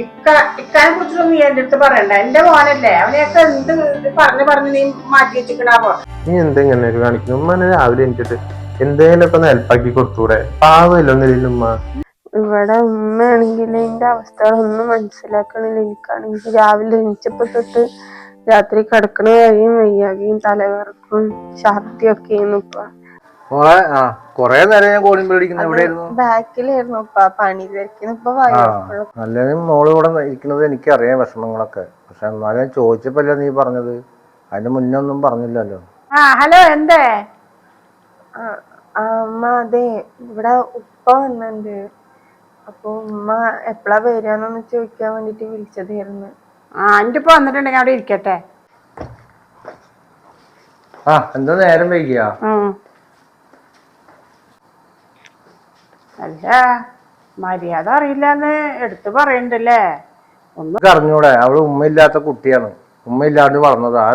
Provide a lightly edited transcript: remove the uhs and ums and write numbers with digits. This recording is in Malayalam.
ഇക്കാനെ കുറിച്ചൊന്നും നീ എന്റെ അടുത്ത് പറയണ്ട. എന്റെ മോനല്ലേ, അവനെയൊക്കെ എന്ത് പറഞ്ഞ് നീ മാറ്റി വെച്ചിക്കണാവോ. നീ എന്തെങ്ങനെ കാണിക്കുന്നു? ഉമ്മനെ രാവിലെ എനിച്ചിട്ട് എന്തെങ്കിലും ഒക്കെ ഒന്ന് ഹെൽപ്പാക്കി കൊടുത്തൂടെ? പാവമില്ലൊന്നും ഉമ്മ. ഇവിടെ ഉമ്മയാണെങ്കിൽ എന്റെ അവസ്ഥകളൊന്നും മനസ്സിലാക്കണില്ല. എനിക്കാണെങ്കിൽ രാവിലെ എണിച്ചപ്പോ തൊട്ട് രാത്രി കിടക്കണ വരെയും വയ്യാകയും തലകറക്കും ഛർദിയൊക്കെയായിരുന്നു ഇപ്പൊ. കൊറേ നേരം ഞാൻ കോളിംഗ് പേടിക്കുന്നത് എവിടെയായിരുന്നു? ബാക്കിലായിരുന്നു പണി തിരക്കിന് ഇപ്പൊ നല്ലതും മോള് ഇവിടെ ഇരിക്കുന്നത് എനിക്കറിയാം വിഷമങ്ങളൊക്കെ. പക്ഷെ എന്നാലും ചോദിച്ചപ്പല്ലേ നീ പറഞ്ഞത്, അതിന് മുന്നേ ഒന്നും പറഞ്ഞില്ലല്ലോ. ഹലോ, എന്തേ? അമ്മ അതെ, ഇവിടെ ഉപ്പ വന്നിട്ടുണ്ട്. അപ്പൊ ഉമ്മ എപ്പളാ വരാന്നൊന്ന് ചോദിക്കാൻ വേണ്ടിട്ട് വിളിച്ചതായിരുന്നു. എന്റെ ഇപ്പൊ വന്നിട്ടുണ്ടെങ്കിൽ അവിടെ ഇരിക്കട്ടെ. എന്താ നേരം വൈകിയ? അല്ല, മര്യാദ അറിയില്ലാന്ന് എടുത്തു പറയണ്ടല്ലേ. അറിഞ്ഞൂടെ, അവള് ഉമ്മയില്ലാത്ത കുട്ടിയാണ്, ഉമ്മയില്ലാണ്ട് വളർന്നത്. ആ